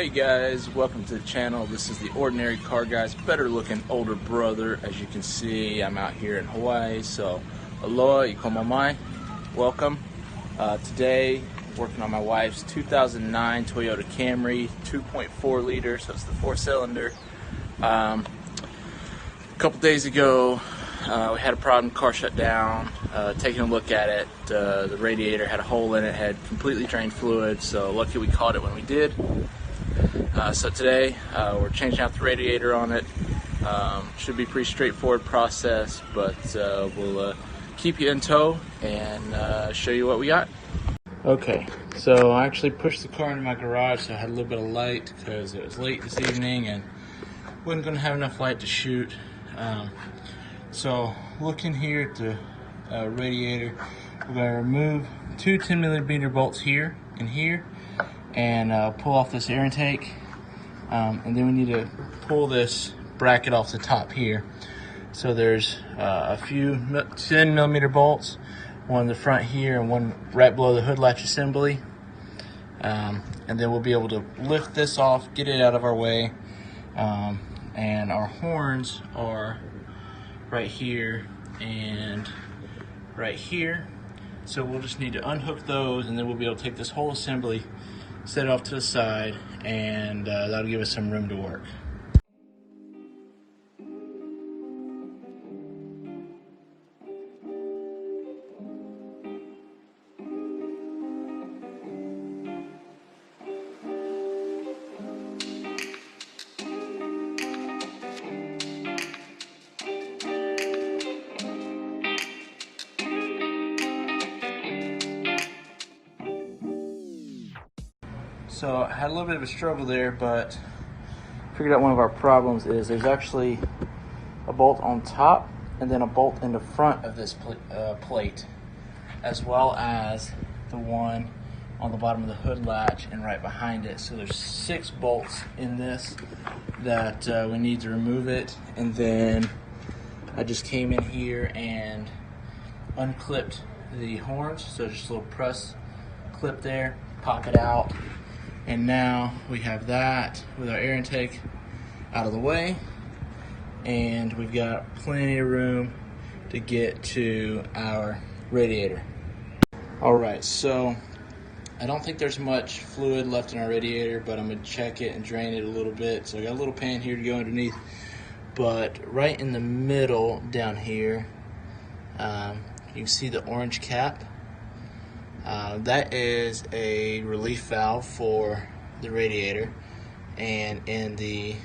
Hey guys, welcome to the channel. This is the Ordinary Car Guy's better looking older brother. As you can see, I'm out here in Hawaii, so aloha, ikomamai, welcome. Today, working on my wife's 2009 Toyota Camry, 2.4 liter, so it's the 4-cylinder. A couple days ago, we had a problem, car shut down. Taking a look at it, the radiator had a hole in it, had completely drained fluid, so lucky we caught it when we did. So today we're changing out the radiator on it. Should be a pretty straightforward process, but we'll keep you in tow and show you what we got. Okay, so I actually pushed the car into my garage so I had a little bit of light because it was late this evening and wasn't going to have enough light to shoot. So looking here at the radiator, we're going to remove two 10mm bolts here and here and pull off this air intake. And then we need to pull this bracket off the top here. So there's a few 10mm bolts, one in the front here and one right below the hood latch assembly. And then we'll be able to lift this off, get it out of our way. And our horns are right here and right here. So we'll just need to unhook those and then we'll be able to take this whole assembly, set it off to the side, and that'll give us some room to work. So I had a little bit of a struggle there, but figured out one of our problems is there's actually a bolt on top and then a bolt in the front of this plate, as well as the one on the bottom of the hood latch and right behind it. So there's 6 bolts in this that we need to remove it. And then I just came in here and unclipped the horns. So just a little press clip there, pop it out. And now we have that with our air intake out of the way, and we've got plenty of room to get to our radiator. Alright, so I don't think there's much fluid left in our radiator, but I'm going to check it and drain it a little bit. So I got a little pan here to go underneath, but right in the middle down here, you can see the orange cap. That is a relief valve for the radiator, and in the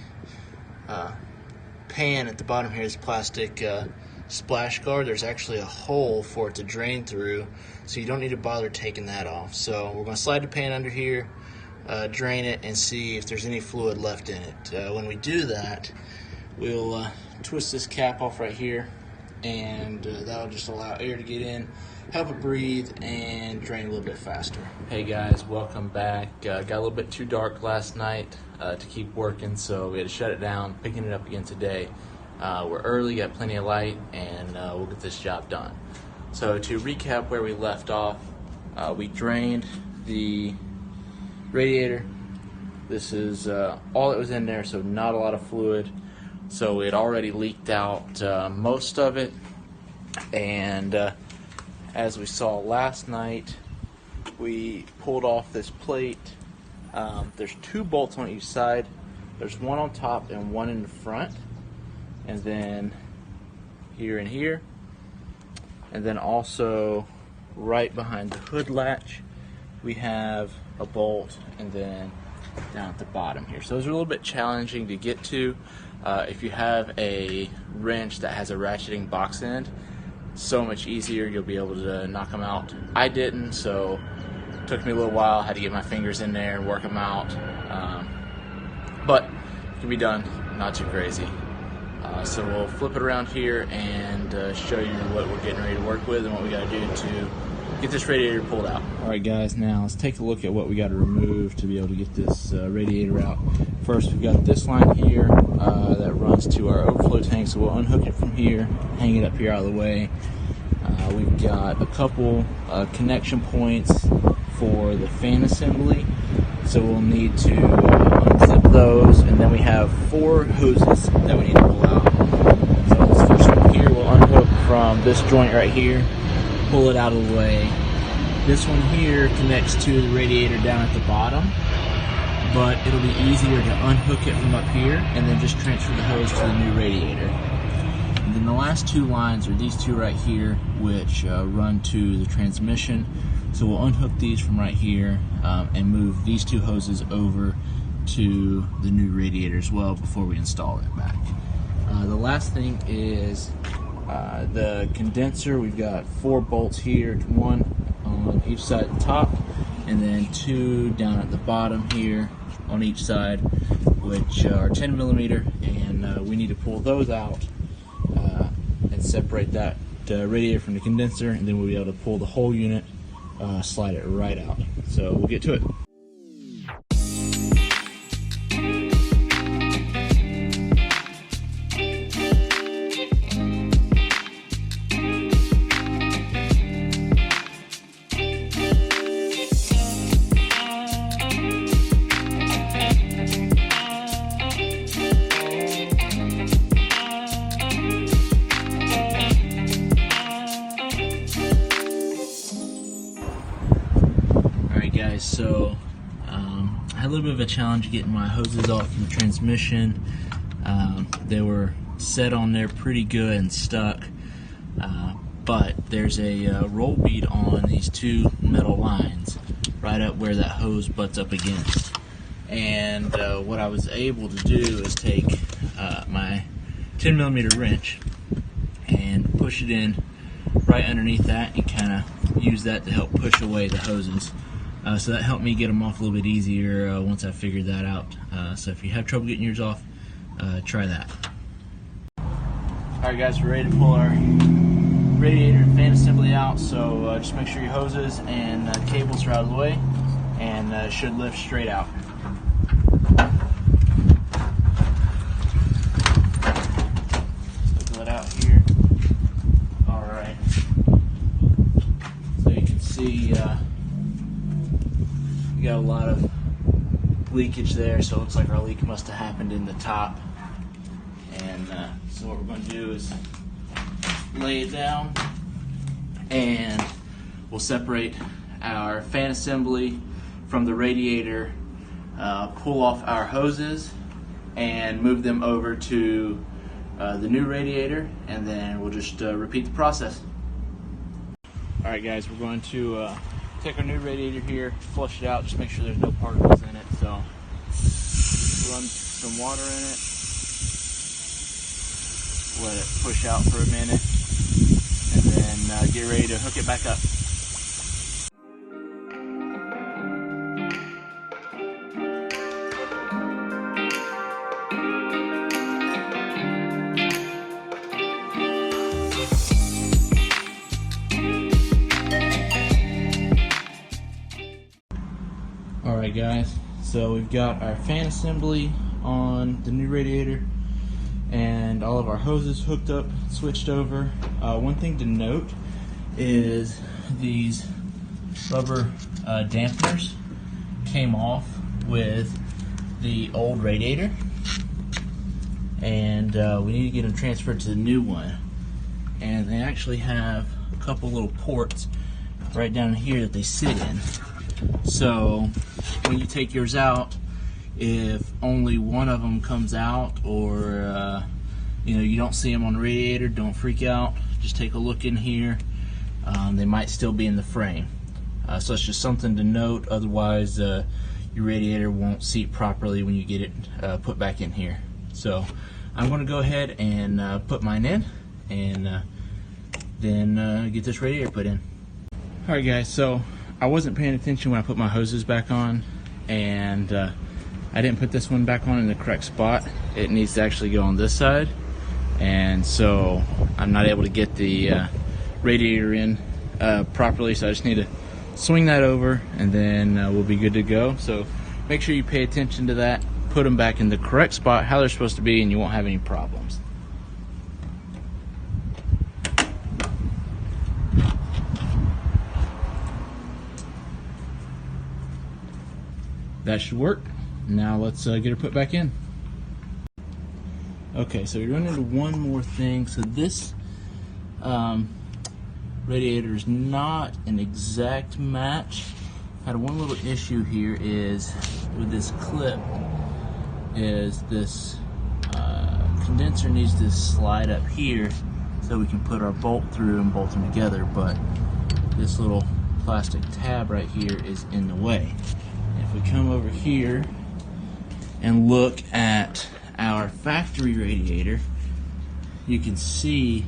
pan at the bottom here is plastic splash guard. There's actually a hole for it to drain through, so you don't need to bother taking that off. So we're going to slide the pan under here, drain it, and see if there's any fluid left in it. When we do that, we'll twist this cap off right here, and that'll just allow air to get in, help it breathe, and drain a little bit faster. Hey guys, welcome back. Got a little bit too dark last night to keep working, so we had to shut it down, picking it up again today. We're early, got plenty of light, and we'll get this job done. So to recap where we left off, we drained the radiator. This is all that was in there, so not a lot of fluid. So it already leaked out most of it, and as we saw last night, we pulled off this plate. There's 2 bolts on each side. There's one on top and one in the front, and then here and here, and then also right behind the hood latch we have a bolt, and then down at the bottom here. So those are a little bit challenging to get to. If you have a wrench that has a ratcheting box end, so much easier, you'll be able to knock them out. I didn't, so it took me a little while. I had to get my fingers in there and work them out, but it can be done, not too crazy. So we'll flip it around here and show you what we're getting ready to work with and what we got to do to get this radiator pulled out. Alright guys, now let's take a look at what we got to remove to be able to get this radiator out. First, we've got this line here that runs to our overflow tank, so we'll unhook it from here, hang it up here out of the way. We've got a couple connection points for the fan assembly. So we'll need to unzip those, and then we have 4 hoses that we need to pull out. So this first one here we'll unhook from this joint right here, pull it out of the way. This one here connects to the radiator down at the bottom, but it'll be easier to unhook it from up here and then just transfer the hose to the new radiator. And then the last 2 lines are these 2 right here, which run to the transmission. So we'll unhook these from right here and move these 2 hoses over to the new radiator as well before we install it back. The last thing is the condenser. We've got 4 bolts here, 1 on each side at the top, and then 2 down at the bottom here on each side, which are 10 millimeter, and we need to pull those out and separate that radiator from the condenser, and then we'll be able to pull the whole unit, slide it right out. So we'll get to it. Guys, so I had a little bit of a challenge getting my hoses off from the transmission. They were set on there pretty good and stuck, but there's a roll bead on these 2 metal lines right up where that hose butts up against. And what I was able to do is take my 10 millimeter wrench and push it in right underneath that and kind of use that to help push away the hoses. So that helped me get them off a little bit easier once I figured that out. So if you have trouble getting yours off, try that. Alright guys, we're ready to pull our radiator and fan assembly out. So just make sure your hoses and cables are out of the way, and it should lift straight out. So let out here. Alright. So you can see we got a lot of leakage there, so it looks like our leak must have happened in the top. And so what we're going to do is lay it down, and we'll separate our fan assembly from the radiator, pull off our hoses, and move them over to the new radiator, and then we'll just repeat the process. Alright guys, we're going to take our new radiator here, flush it out, just make sure there's no particles in it. So run some water in it, let it push out for a minute, and then get ready to hook it back up. Alright guys, so we've got our fan assembly on the new radiator and all of our hoses hooked up, switched over. One thing to note is these rubber dampeners came off with the old radiator, and we need to get them transferred to the new one. And they actually have a couple little ports right down here that they sit in. So when you take yours out, if only one of them comes out, or you don't see them on the radiator, don't freak out. Just take a look in here. They might still be in the frame. So it's just something to note. Otherwise, your radiator won't seat properly when you get it put back in here. So I'm going to go ahead and put mine in, and then get this radiator put in. Alright guys, so I wasn't paying attention when I put my hoses back on, and I didn't put this one back on in the correct spot. It needs to actually go on this side, and so I'm not able to get the radiator in properly, so I just need to swing that over, and then we'll be good to go. So make sure you pay attention to that, put them back in the correct spot, how they're supposed to be, and you won't have any problems. that should work. Now let's get her put back in. Okay, so we run into one more thing. So this radiator is not an exact match. Had one little issue here is with this clip is this condenser needs to slide up here so we can put our bolt through and bolt them together, but this little plastic tab right here is in the way. If we come over here and look at our factory radiator, you can see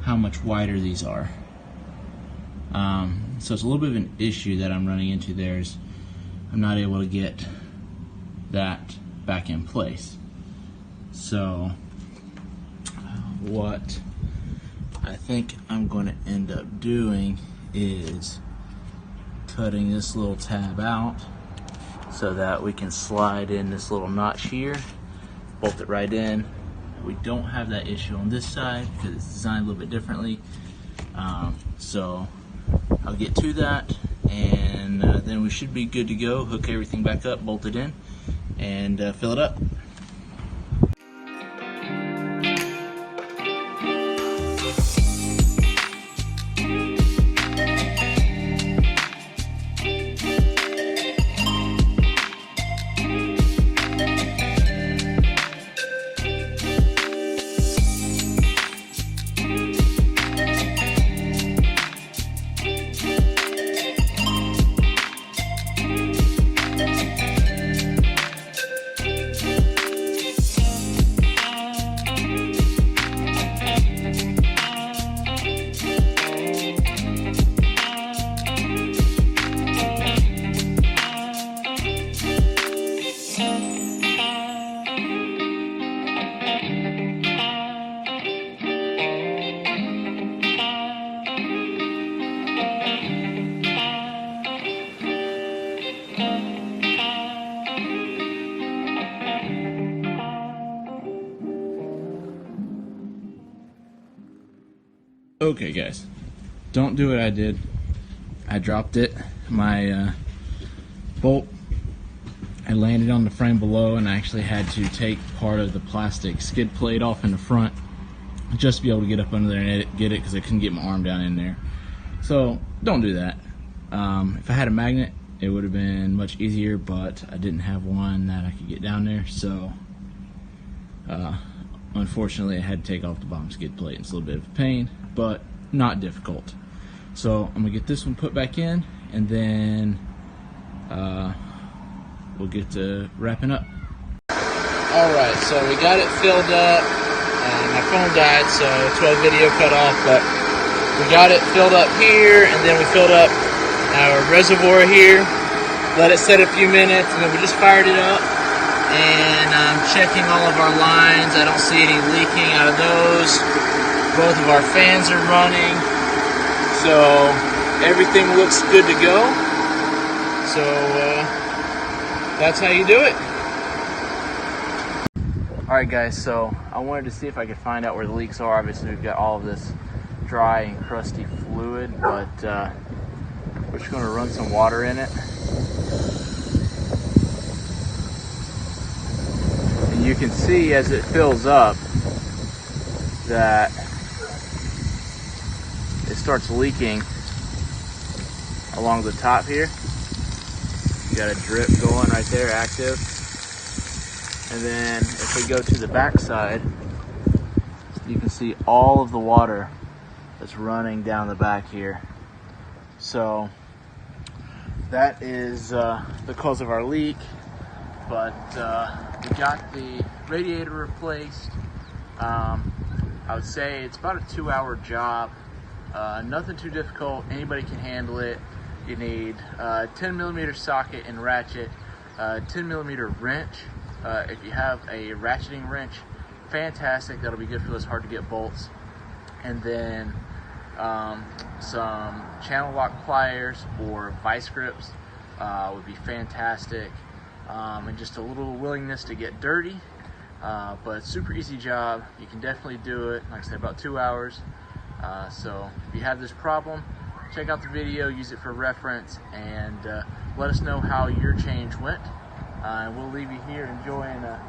how much wider these are. So it's a little bit of an issue that I'm running into there is I'm not able to get that back in place. So what I think I'm going to end up doing is cutting this little tab out so that we can slide in this little notch here, bolt it right in. We don't have that issue on this side because it's designed a little bit differently. So I'll get to that, and then we should be good to go. Hook everything back up, bolt it in, and fill it up. Okay guys, don't do what I did. I dropped it, my bolt, I landed on the frame below, and I actually had to take part of the plastic skid plate off in the front just to be able to get up under there and get it because I couldn't get my arm down in there. So don't do that. If I had a magnet it would have been much easier, but I didn't have one that I could get down there, so unfortunately I had to take off the bottom skid plate. It's a little bit of a pain, but not difficult. So I'm gonna get this one put back in, and then we'll get to wrapping up. Alright, so we got it filled up. My phone died, so 12 video cut off, but we got it filled up here, and then we filled up our reservoir here, let it set a few minutes, and then we just fired it up. And I'm checking all of our lines. I don't see any leaking out of those. Both of our fans are running, so everything looks good to go. So that's how you do it. Alright guys, so I wanted to see if I could find out where the leaks are. Obviously we've got all of this dry and crusty fluid, but we're just going to run some water in it. And you can see as it fills up that it starts leaking along the top here. You got a drip going right there, active. And then if we go to the back side, you can see all of the water that's running down the back here. So that is the cause of our leak, but we got the radiator replaced. I would say it's about a 2-hour job. Nothing too difficult, anybody can handle it. You need a 10mm socket and ratchet, 10mm wrench. If you have a ratcheting wrench, fantastic, that'll be good for those hard to get bolts. And then some channel lock pliers or vice grips would be fantastic. And just a little willingness to get dirty, but super easy job. You can definitely do it. Like I said, about 2 hours. So if you have this problem, check out the video, use it for reference, and let us know how your change went. We'll leave you here enjoying a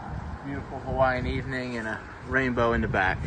beautiful Hawaiian evening and a rainbow in the back.